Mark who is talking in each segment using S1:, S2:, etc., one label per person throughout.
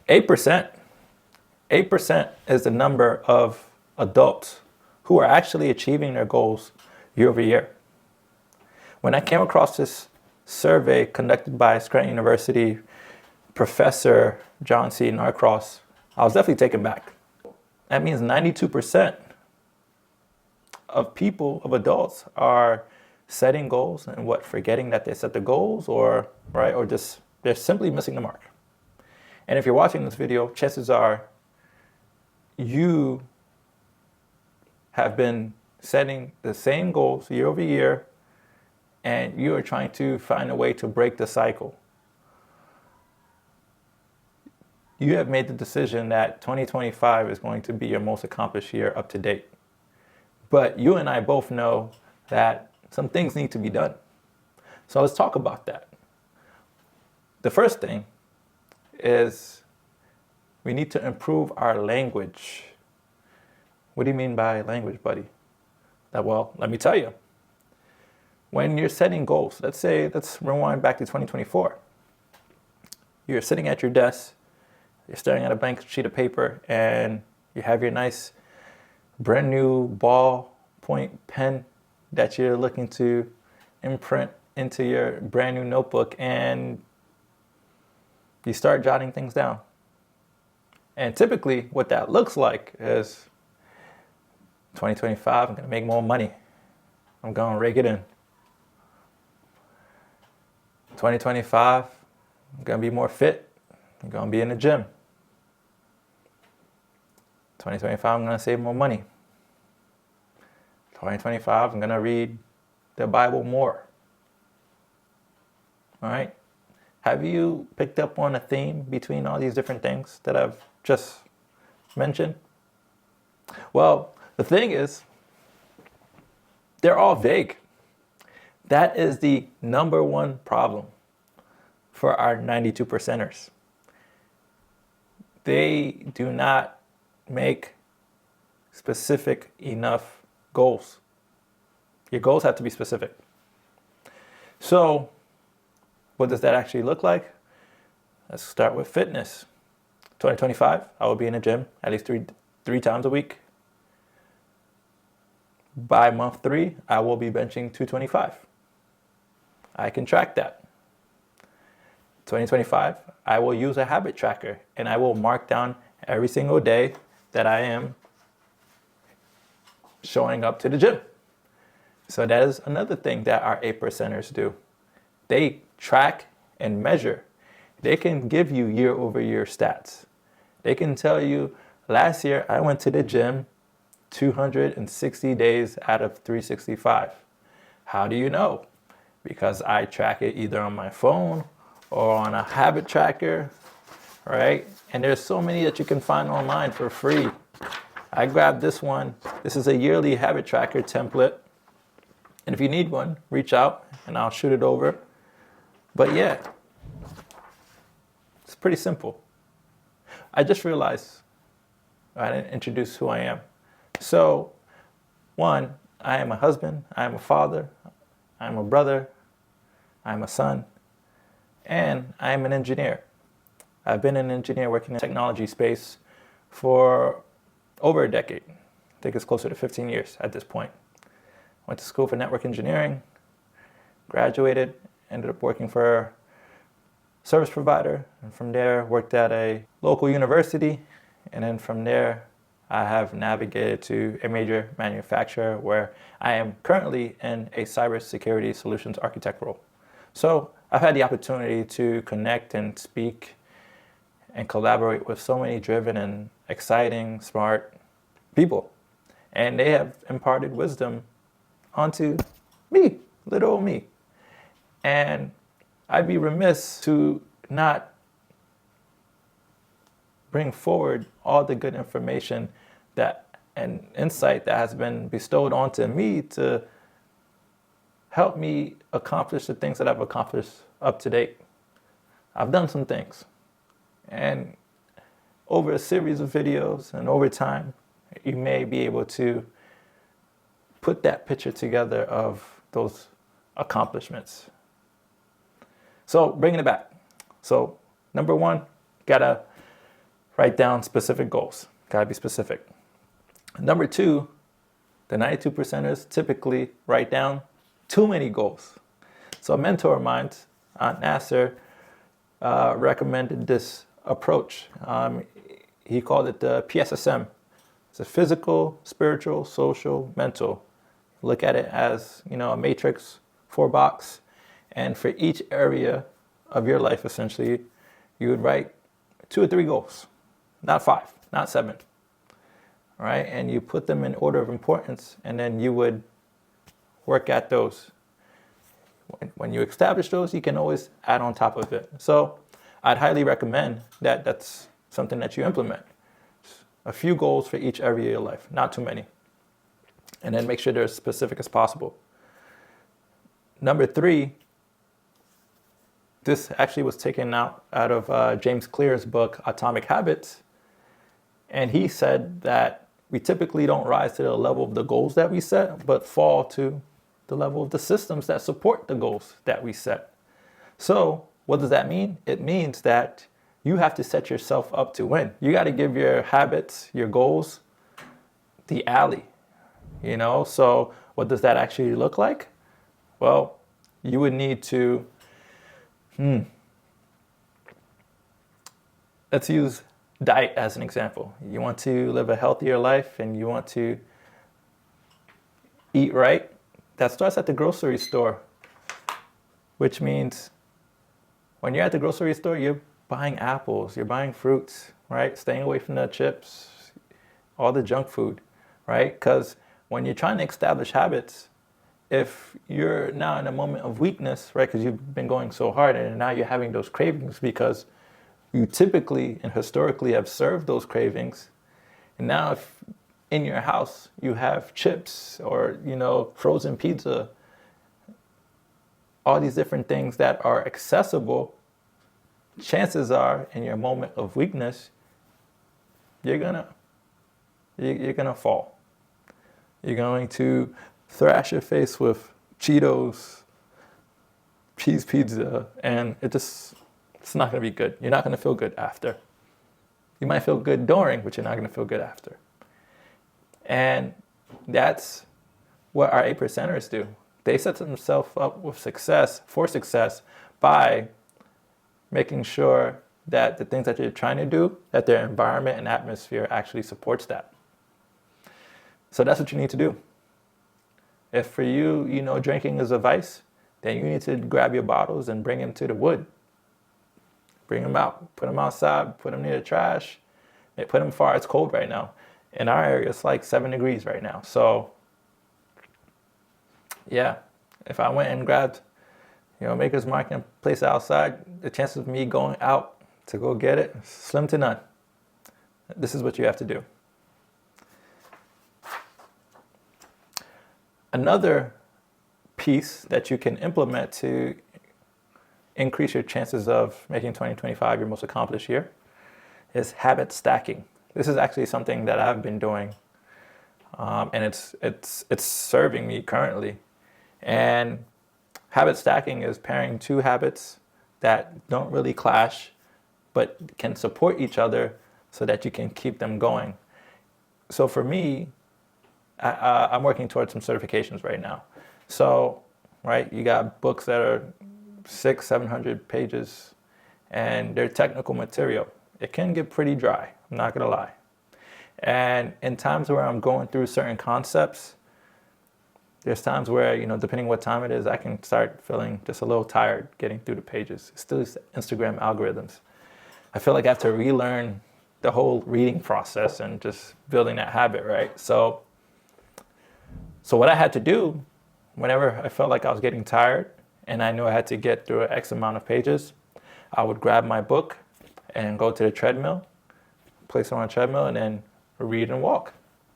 S1: 8%. 8% is the number of adults who are actually achieving their goals year over year. When I came across this survey conducted by Scranton University Professor John C. Norcross, I was definitely taken back. That means 92% of people, of adults, are setting goals and forgetting that they set the goals, or just they're simply missing the mark. And if you're watching this video, chances are you have been setting the same goals year over year, and you are trying to find a way to break the cycle. You have made the decision that 2025 is going to be your most accomplished year up to date. But you and I both know that some things need to be done. So let's talk about that. The first thing is we need to improve our language. What do you mean by language, buddy? Well, let me tell you. When you're setting goals, let's rewind back to 2024. You're sitting at your desk, you're staring at a blank sheet of paper, and you have your nice brand new ballpoint pen that you're looking to imprint into your brand new notebook, and you start jotting things down. And typically what that looks like is 2025, I'm going to make more money. I'm going to rake it in. 2025, I'm going to be more fit. I'm going to be in the gym. 2025, I'm going to save more money. 2025, I'm going to read the Bible more. All right? Have you picked up on a theme between all these different things that I've just mentioned? Well, the thing is, they're all vague. That is the number one problem for our 92%ers. They do not make specific enough goals. Your goals have to be specific. So, what does that actually look like? Let's start with fitness. 2025, I will be in the gym at least three times a week. By month 3, I will be benching 225. I can track that. 2025, I will use a habit tracker, and I will mark down every single day that I am showing up to the gym. So that is another thing that our 8%ers do. They track and measure. They can give you year over year stats. They can tell you, last year I went to the gym 260 days out of 365. How do you know? Because I track it either on my phone or on a habit tracker, right? And there's so many that you can find online for free. I grabbed this one. This is a yearly habit tracker template. And if you need one, reach out and I'll shoot it over. But yeah, it's pretty simple. I just realized I didn't introduce who I am. So, one, I am a husband, I am a father, I am a brother, I am a son, and I am an engineer. I've been an engineer working in the technology space for over a decade. I think it's closer to 15 years at this point. Went to school for network engineering, graduated, ended up working for a service provider, and from there worked at a local university, and then from there I have navigated to a major manufacturer where I am currently in a cybersecurity solutions architect role. So I've had the opportunity to connect and speak and collaborate with so many driven and exciting, smart people. And they have imparted wisdom onto me, little old me. And I'd be remiss to not bring forward all the good information and insight that has been bestowed onto me to help me accomplish the things that I've accomplished up to date. I've done some things. And over a series of videos and over time, you may be able to put that picture together of those accomplishments. So bringing it back. So number one, gotta Write down specific goals. Gotta be specific. Number two, the 92 percenters typically write down too many goals. So a mentor of mine, Nasser, recommended this approach. He called it the PSSM. It's a physical, spiritual, social, mental. Look at it as, a matrix, 4-box. And for each area of your life, essentially, you would write 2 or 3 goals, not 5, not 7. All right? And you put them in order of importance, and then you would work at those. When you establish those, you can always add on top of it. So I'd highly recommend that that's something that you implement. A few goals for each area of your life, not too many. And then make sure they're as specific as possible. Number 3, this actually was taken out of James Clear's book, Atomic Habits. And he said that we typically don't rise to the level of the goals that we set, but fall to the level of the systems that support the goals that we set. So what does that mean? It means that you have to set yourself up to win. You got to give your habits, your goals, the alley, So what does that actually look like? Well, you would need to, let's use diet as an example. You want to live a healthier life and you want to eat right. That starts at the grocery store, which means when you're at the grocery store, you're buying apples, you're buying fruits, right? Staying away from the chips, all the junk food, right? Because when you're trying to establish habits, if you're now in a moment of weakness, right, because you've been going so hard and now you're having those cravings because you typically and historically have served those cravings, and now if in your house you have chips or, frozen pizza, all these different things that are accessible, chances are in your moment of weakness, you're gonna fall. You're going to thrash your face with Cheetos, cheese pizza, and it's not going to be good. You're not going to feel good after. You might feel good during, but you're not going to feel good after. And that's what our 8 percenters do. They set themselves up for success by making sure that the things that you're trying to do, that their environment and atmosphere actually supports that. So that's what you need to do. If for you, drinking is a vice, then you need to grab your bottles and bring them to the wood. Bring them out, put them outside, put them near the trash, put them far. It's cold right now. In our area, it's like 7 degrees right now. So, yeah, if I went and grabbed, Maker's Mark and place it outside, the chances of me going out to go get it, slim to none. This is what you have to do. Another piece that you can implement to increase your chances of making 2025 your most accomplished year is habit stacking. This is actually something that I've been doing, and it's serving me currently. And habit stacking is pairing 2 habits that don't really clash, but can support each other so that you can keep them going. So for me, I'm working towards some certifications right now. So, right, you got books that are 600-700 pages, and they're technical material. It can get pretty dry, I'm not gonna lie. And in times where I'm going through certain concepts, there's times where, depending what time it is, I can start feeling just a little tired getting through the pages. It's still Instagram algorithms. I feel like I have to relearn the whole reading process and just building that habit, right? So what I had to do, whenever I felt like I was getting tired and I knew I had to get through X amount of pages, I would grab my book and go to the treadmill, place it on a treadmill, and then read and walk.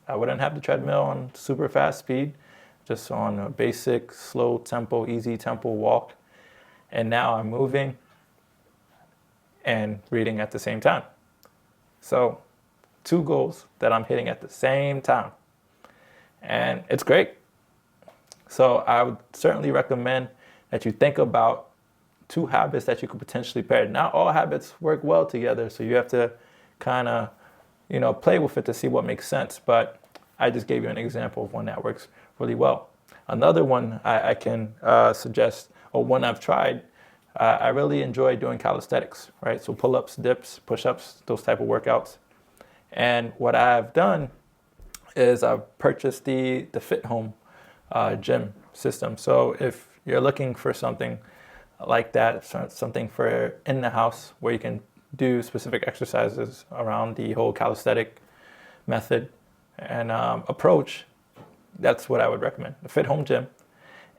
S1: I wouldn't have the treadmill on super fast speed, just on a basic, slow tempo, easy tempo walk. And now I'm moving and reading at the same time. So 2 goals that I'm hitting at the same time. And it's great. So I would certainly recommend that you think about 2 habits that you could potentially pair. Not all habits work well together, so you have to kind of, play with it to see what makes sense. But I just gave you an example of one that works really well. Another one I can suggest, or one I've tried, I really enjoy doing calisthenics, right? So pull-ups, dips, push-ups, those type of workouts. And what I've done is I've purchased the Fit Home gym system. So if you're looking for something like that, something for in the house where you can do specific exercises around the whole calisthenic method and approach, that's what I would recommend, the Fit Home gym.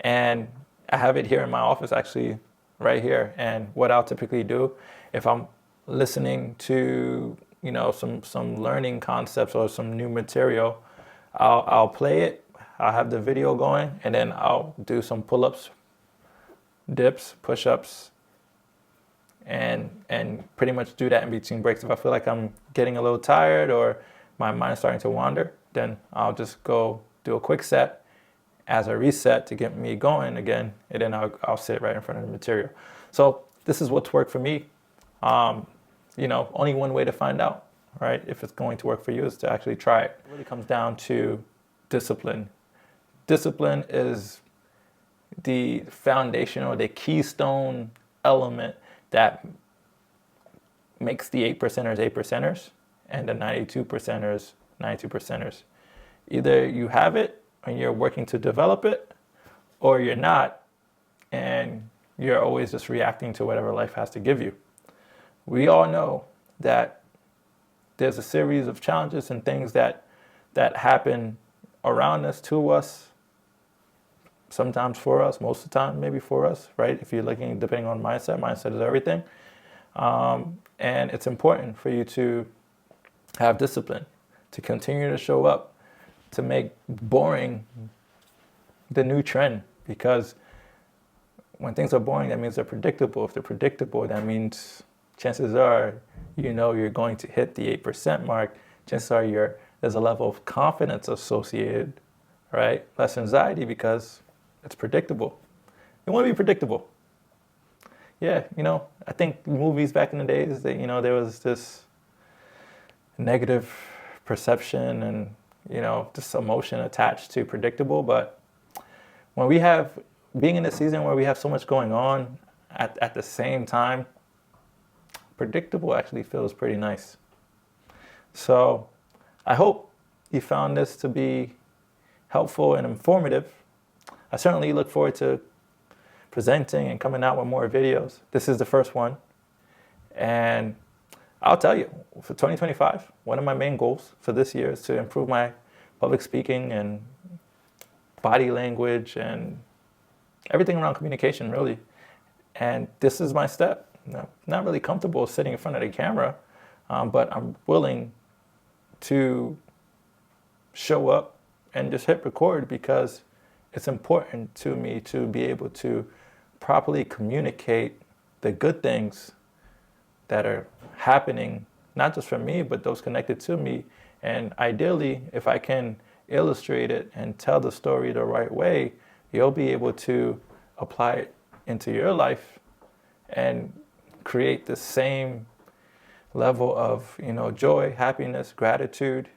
S1: And I have it here in my office, actually, right here. And what I'll typically do if I'm listening to, some learning concepts or some new material, I'll play it, I'll have the video going, and then I'll do some pull-ups, dips, push-ups, and pretty much do that in between breaks. If I feel like I'm getting a little tired or my mind's starting to wander, then I'll just go do a quick set as a reset to get me going again, and then I'll sit right in front of the material. So this is what's worked for me. Only one way to find out, right, if it's going to work for you is to actually try it. It really comes down to discipline. Discipline is the foundation or the keystone element that makes the 8%ers 8%ers and the 92%ers 92%ers. Either you have it and you're working to develop it, or you're not, and you're always just reacting to whatever life has to give you. We all know that there's a series of challenges and things that happen around us, to us, sometimes for us, most of the time maybe for us, right? If you're looking, depending on mindset is everything. And it's important for you to have discipline, to continue to show up, to make boring the new trend. Because when things are boring, that means they're predictable. If they're predictable, that means chances are, you're going to hit the 8% mark. Chances are there's a level of confidence associated, right? Less anxiety because it's predictable. You want to be predictable. Yeah, I think movies back in the days, that, there was this negative perception and, this emotion attached to predictable. But when we have, being in a season where we have so much going on at the same time, predictable actually feels pretty nice. So I hope you found this to be helpful and informative. I certainly look forward to presenting and coming out with more videos. This is the first one. And I'll tell you, for 2025, one of my main goals for this year is to improve my public speaking and body language and everything around communication, really. And this is my step. I'm not really comfortable sitting in front of the camera, but I'm willing to show up and just hit record because it's important to me to be able to properly communicate the good things that are happening, not just for me, but those connected to me. And ideally, if I can illustrate it and tell the story the right way, you'll be able to apply it into your life and create the same level of, joy, happiness, gratitude.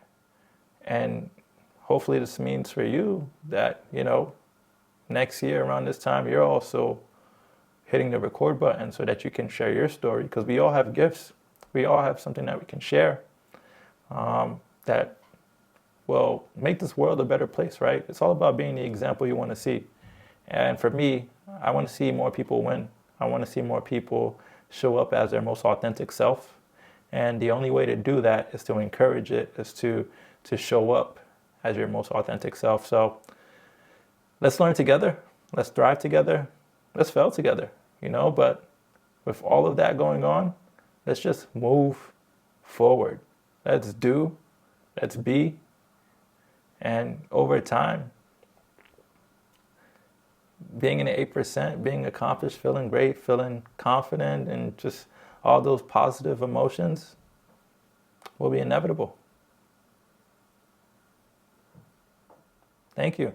S1: And hopefully this means for you that, next year around this time, you're also hitting the record button so that you can share your story, because we all have gifts. We all have something that we can share that will make this world a better place, right? It's all about being the example you want to see. And for me, I want to see more people win. I want to see more people show up as their most authentic self. And the only way to do that is to encourage it, is to show up as your most authentic self. So let's learn together. Let's thrive together. Let's fail together, but with all of that going on, let's just move forward. Let's do, let's be. And over time, being in the 8%, being accomplished, feeling great, feeling confident, and just all those positive emotions will be inevitable. Thank you.